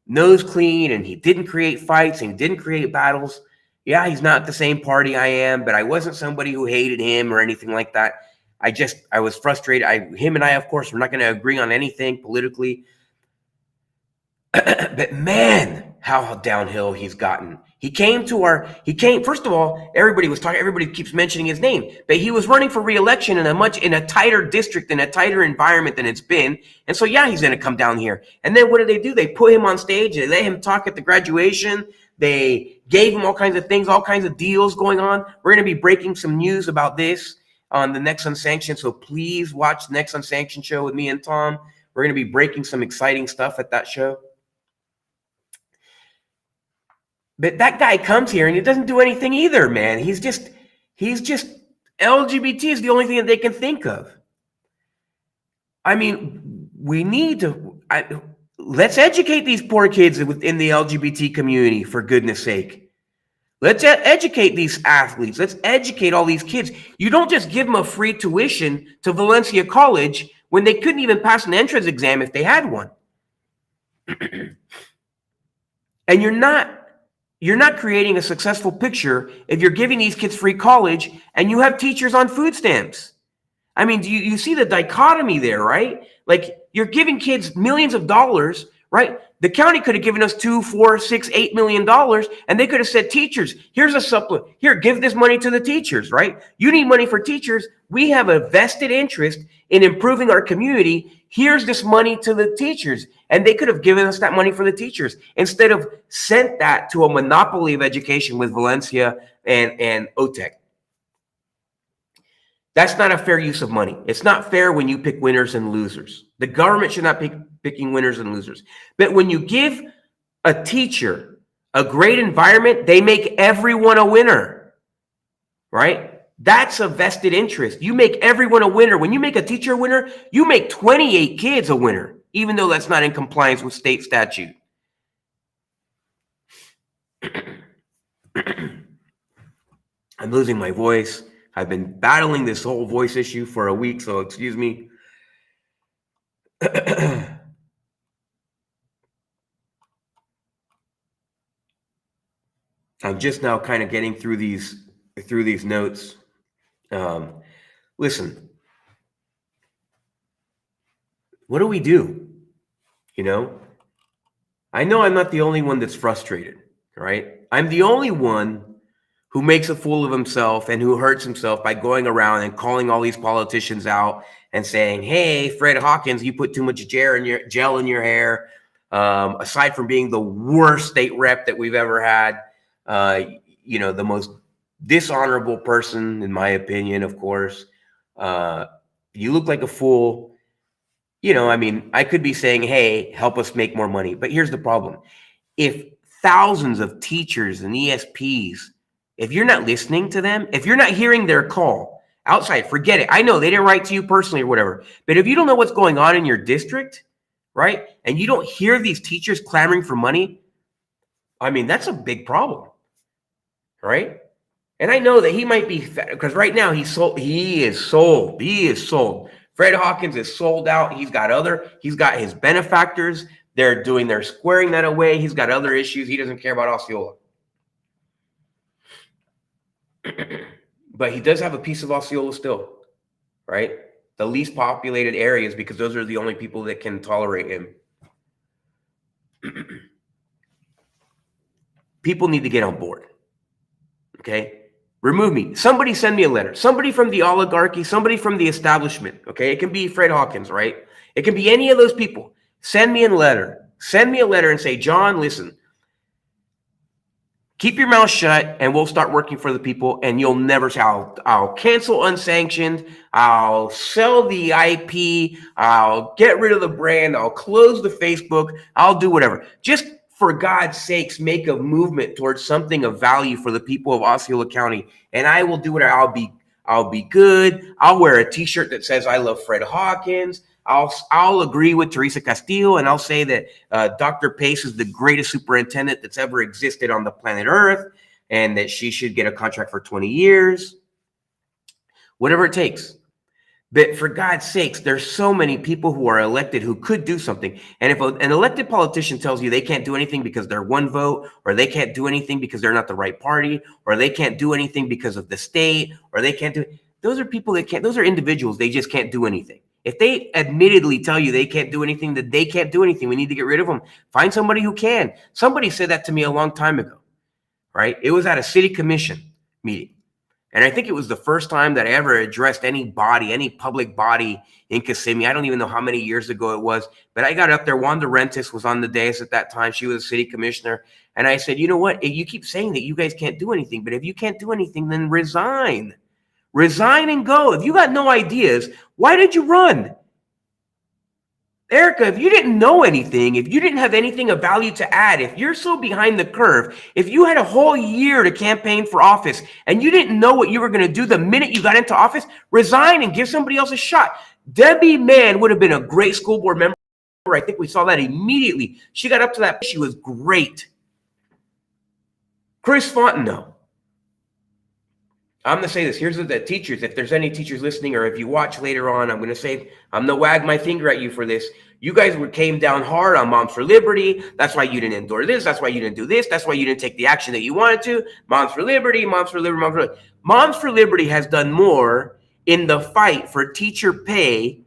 nose clean and he didn't create fights and he didn't create battles. Yeah, he's not the same party I am, but I wasn't somebody who hated him or anything like that. I was frustrated. Him and I, of course, we're not going to agree on anything politically. But man, how downhill he's gotten. First of all, everybody keeps mentioning his name, but he was running for re-election in a tighter district, in a tighter environment than it's been. And so, yeah, he's going to come down here. And then what do? They put him on stage. They let him talk at the graduation. They gave him all kinds of things, all kinds of deals going on. We're going to be breaking some news about this on the next Unsanctioned. So please watch the next Unsanctioned show with me and Tom. We're going to be breaking some exciting stuff at that show. But that guy comes here and he doesn't do anything either, man. He's just LGBT is the only thing that they can think of. I mean, let's educate these poor kids within the LGBT community, for goodness sake. Let's educate these athletes. Let's educate all these kids. You don't just give them a free tuition to Valencia College when they couldn't even pass an entrance exam if they had one. And you're not creating a successful picture if you're giving these kids free college and you have teachers on food stamps. I mean, do you see the dichotomy there, right? Like, you're giving kids millions of dollars, right? The county could have given us $2, $4, $6, $8 million, and they could have said, teachers, here's a supplement. Here, give this money to the teachers, right? You need money for teachers. We have a vested interest in improving our community. Here's this money to the teachers. And they could have given us that money for the teachers instead of sent that to a monopoly of education with Valencia and OTEC. That's not a fair use of money. It's not fair when you pick winners and losers. The government should not be picking winners and losers. But when you give a teacher a great environment, they make everyone a winner, right? That's a vested interest. You make everyone a winner. When you make a teacher a winner, you make 28 kids a winner, even though that's not in compliance with state statute. I'm losing my voice. I've been battling this whole voice issue for a week, so excuse me. I'm just now kind of getting through these notes. Listen, what do we do? I know I'm not the only one that's frustrated, right? I'm the only one who makes a fool of himself and who hurts himself by going around and calling all these politicians out and saying, hey, Fred Hawkins, you put too much gel in your hair. Aside from being the worst state rep that we've ever had, the most dishonorable person, in my opinion, of course. You look like a fool. I could be saying, hey, help us make more money. But here's the problem. If thousands of teachers and ESPs if you're not listening to them, if you're not hearing their call outside, forget it. I know they didn't write to you personally or whatever, but if you don't know what's going on in your district, right, and you don't hear these teachers clamoring for money, I mean, that's a big problem, right? And I know that he might be, because right now he is sold. Fred Hawkins is sold out. He's got his benefactors. They're squaring that away. He's got other issues. He doesn't care about Osceola. But he does have a piece of Osceola still, right? The least populated areas, because those are the only people that can tolerate him. People need to get on board, okay? Remove me. Somebody send me a letter. Somebody from the oligarchy, somebody from the establishment, okay? It can be Fred Hawkins, right? It can be any of those people. Send me a letter. Send me a letter and say, John, listen, keep your mouth shut and we'll start working for the people, and you'll never say, I'll cancel Unsanctioned. I'll sell the IP. I'll get rid of the brand. I'll close the Facebook. I'll do whatever. Just for God's sakes, make a movement towards something of value for the people of Osceola County. And I will do whatever. I'll be good. I'll wear a t-shirt that says I love Fred Hawkins. I'll agree with Teresa Castillo, and I'll say that Dr. Pace is the greatest superintendent that's ever existed on the planet Earth, and that she should get a contract for 20 years. Whatever it takes. But for God's sakes, there's so many people who are elected who could do something. And if an elected politician tells you they can't do anything because they're one vote, or they can't do anything because they're not the right party, or they can't do anything because of the state, or they can't do, those are people that can't, those are individuals. They just can't do anything. If they admittedly tell you they can't do anything, that they can't do anything, we need to get rid of them. Find somebody who can. Somebody said that to me a long time ago, right? It was at a city commission meeting. And I think it was the first time that I ever addressed any body, any public body in Kissimmee. I don't even know how many years ago it was, but I got up there. Wanda Rentis was on the dais at that time. She was a city commissioner. And I said, you know what? You keep saying that you guys can't do anything, but if you can't do anything, then resign. Resign and go. If you got no ideas, why did you run? Erica, if you didn't know anything, if you didn't have anything of value to add, if you're so behind the curve, if you had a whole year to campaign for office and you didn't know what you were going to do the minute you got into office, resign and give somebody else a shot. Debbie Mann would have been a great school board member. I think we saw that immediately. She got up to that. She was great. Chris Fontenot. I'm going to say this. Here's the teachers. If there's any teachers listening, or if you watch later on, I'm going to say, I'm going to wag my finger at you for this. You guys came down hard on Moms for Liberty. That's why you didn't endorse this. That's why you didn't do this. That's why you didn't take the action that you wanted to. Moms for Liberty, Moms for Liberty, Moms for Liberty. Moms for Liberty has done more in the fight for teacher pay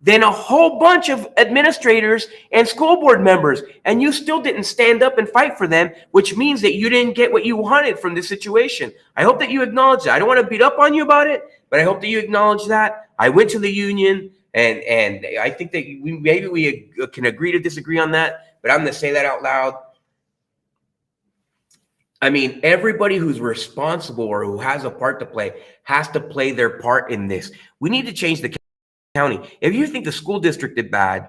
than a whole bunch of administrators and school board members. And you still didn't stand up and fight for them, which means that you didn't get what you wanted from this situation. I hope that you acknowledge that. I don't want to beat up on you about it, but I hope that you acknowledge that. I went to the union, and I think that maybe we can agree to disagree on that, but I'm going to say that out loud. I mean, everybody who's responsible or who has a part to play has to play their part in this. We need to change the county. If you think the school district did bad,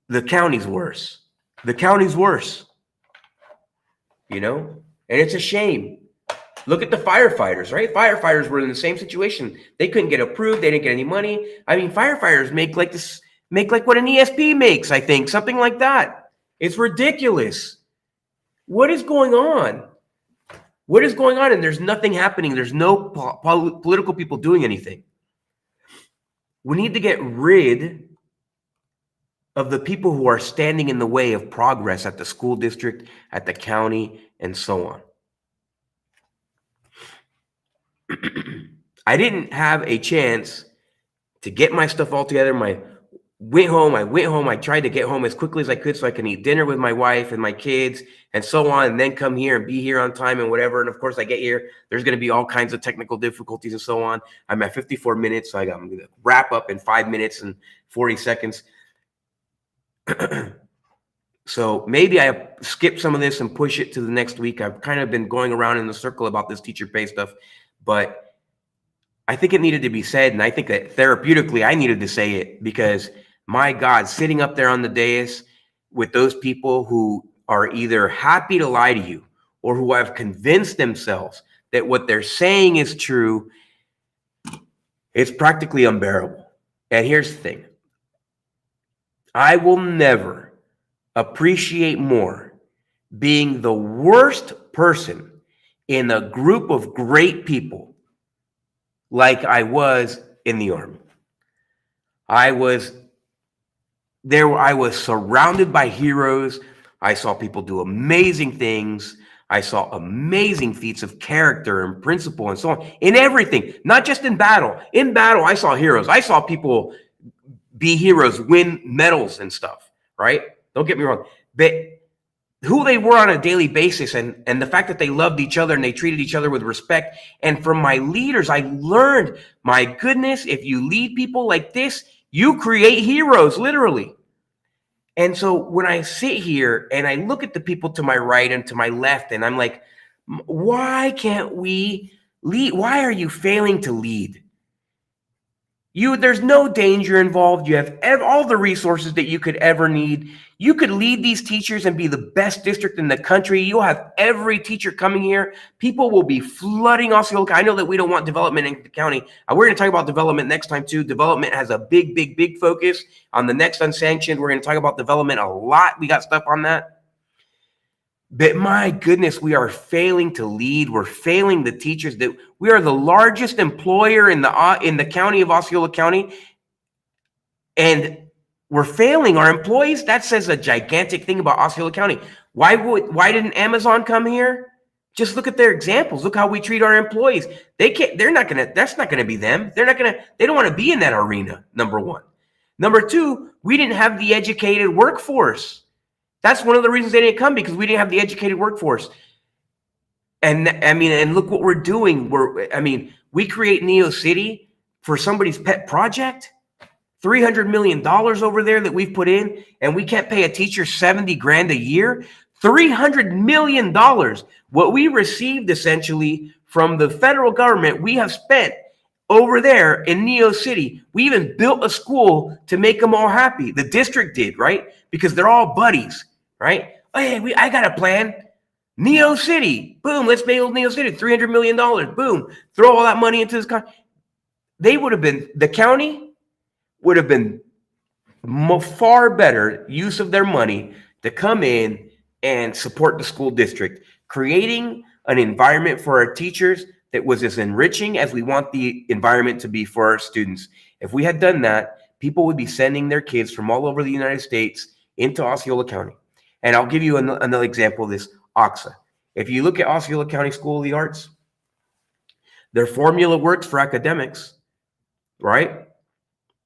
the county's worse. The county's worse. You know? And it's a shame. Look at the firefighters, right? Firefighters were in the same situation. They couldn't get approved. They didn't get any money. I mean, firefighters make like what an ESP makes, I think, something like that. It's ridiculous. What is going on? What is going on? And there's nothing happening. There's no political people doing anything. We need to get rid of the people who are standing in the way of progress at the school district, at the county, and so on. I didn't have a chance to get my stuff all together. I went home. I tried to get home as quickly as I could so I can eat dinner with my wife and my kids and so on, and then come here and be here on time and whatever. And of course, I get here, there's going to be all kinds of technical difficulties and so on. I'm at 54 minutes, so I'm going to wrap up in 5 minutes and 40 seconds. So maybe I skip some of this and push it to the next week. I've kind of been going around in a circle about this teacher pay stuff, but I think it needed to be said. And I think that therapeutically, I needed to say it because, my God, sitting up there on the dais with those people who are either happy to lie to you or who have convinced themselves that what they're saying is true, it's practically unbearable. And here's the thing. I will never appreciate more being the worst person in a group of great people like I was in the Army. I was surrounded by heroes. I saw people do amazing things. I saw amazing feats of character and principle and so on in everything, not just in battle. In battle, I saw heroes. I saw people be heroes, win medals and stuff, right? Don't get me wrong. But who they were on a daily basis and the fact that they loved each other and they treated each other with respect. And from my leaders, I learned, my goodness, if you lead people like this, you create heroes, literally. And so when I sit here and I look at the people to my right and to my left, and I'm like, why can't we lead? Why are you failing to lead? There's no danger involved. You have all the resources that you could ever need. You could lead these teachers and be the best district in the country. You'll have every teacher coming here. People will be flooding Osceola. I know that we don't want development in the county. We're going to talk about development next time too. Development has a big focus on the next Unsanctioned. We're going to talk about development a lot. We got stuff on that. But my goodness, we are failing to lead. We're failing the teachers. That we are the largest employer in the county of Osceola County, and we're failing our employees. That says a gigantic thing about Osceola County. Why didn't Amazon come here? Just look at their examples. Look how we treat our employees. That's not gonna be them. They don't want to be in that arena, number one. Number two, we didn't have the educated workforce. That's one of the reasons they didn't come, because we didn't have the educated workforce. And look what we're doing. We create Neo City for somebody's pet project. $300 million over there that we've put in, and we can't pay a teacher $70,000 a year. $300 million. What we received essentially from the federal government, we have spent over there in Neo City. We even built a school to make them all happy. The district did, right? Because they're all buddies, right? Oh, hey, I got a plan. Neo City, boom, let's build Neo City, $300 million, boom, throw all that money into this. The county would have been far better use of their money to come in and support the school district, creating an environment for our teachers that was as enriching as we want the environment to be for our students. If we had done that, people would be sending their kids from all over the United States into Osceola County. And I'll give you another example of this, OXA. If you look at Osceola County School of the Arts, their formula works for academics, right?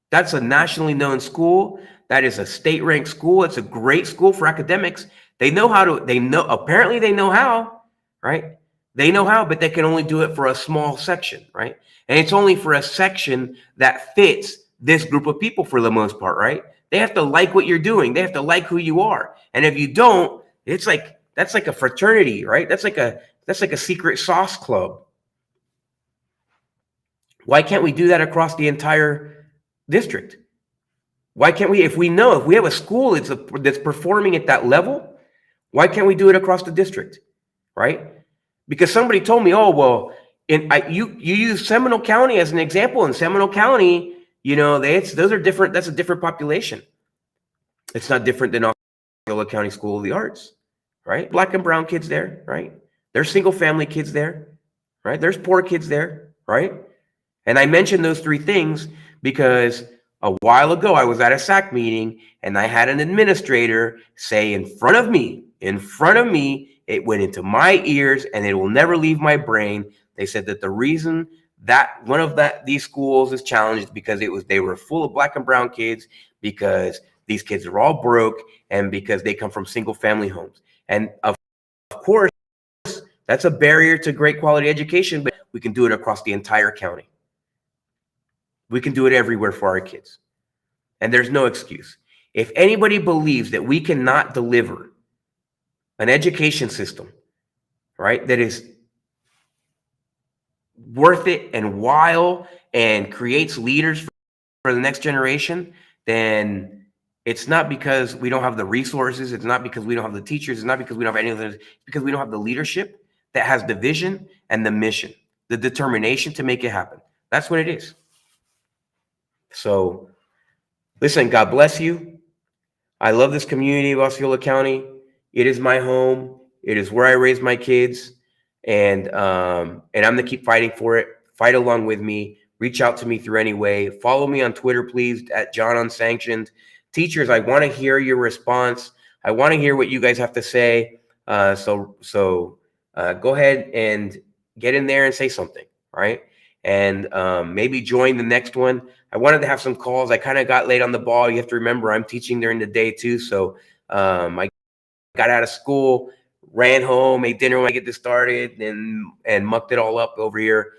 That's a nationally known school. That is a state-ranked school. It's a great school for academics. Apparently they know how, right? They know how, but they can only do it for a small section, right? And it's only for a section that fits this group of people for the most part, right? They have to like what you're doing. They have to like who you are. And if you don't, that's like a fraternity, right? That's like a secret sauce club. Why can't we do that across the entire district? Why can't we, if we have a school that's performing at that level, why can't we do it across the district, right? Because somebody told me, oh, well, you use Seminole County as an example. In Seminole County, those are different. That's a different population. It's not different than Osceola County School of the Arts, right? Black and brown kids there, right? There's single family kids there, right? There's poor kids there, right? And I mentioned those three things because a while ago I was at a SAC meeting and I had an administrator say in front of me, it went into my ears and it will never leave my brain. They said that the reason that these schools is challenged because they were full of black and brown kids, because these kids are all broke and because they come from single family homes. And of course, that's a barrier to great quality education, but we can do it across the entire county. We can do it everywhere for our kids. And there's no excuse. If anybody believes that we cannot deliver an education system, right, that is worth it and and creates leaders for the next generation, then It's not because we don't have the resources. It's not because we don't have the teachers. It's not because we don't have any of this. It's because we don't have the leadership that has the vision and the mission, the determination to make it happen. That's what it is. So listen, God bless you. I love this community of Osceola County. It is my home. It is where I raise my kids, and I'm gonna keep fighting for it. Fight along with me. Reach out to me through any way. Follow me on Twitter, please, at John Unsanctioned. Teachers, I want to hear your response. I want to hear what you guys have to say. So go ahead and get in there and say something, right? And maybe join the next one. I wanted to have some calls. I kind of got late on the ball. You have to remember, I'm teaching during the day too. So I got out of school, ran home, ate dinner when I get this started, and mucked it all up over here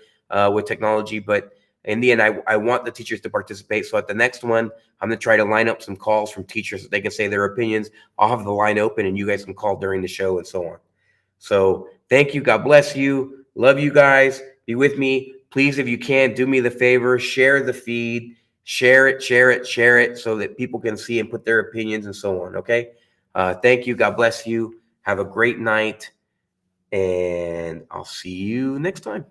with technology. But in the end, I want the teachers to participate. So at the next one, I'm going to try to line up some calls from teachers so they can say their opinions. I'll have the line open and you guys can call during the show and so on. So thank you. God bless you. Love you guys. Be with me. Please, if you can, do me the favor, share the feed, share it so that people can see and put their opinions and so on. Okay. Thank you. God bless you. Have a great night. And I'll see you next time.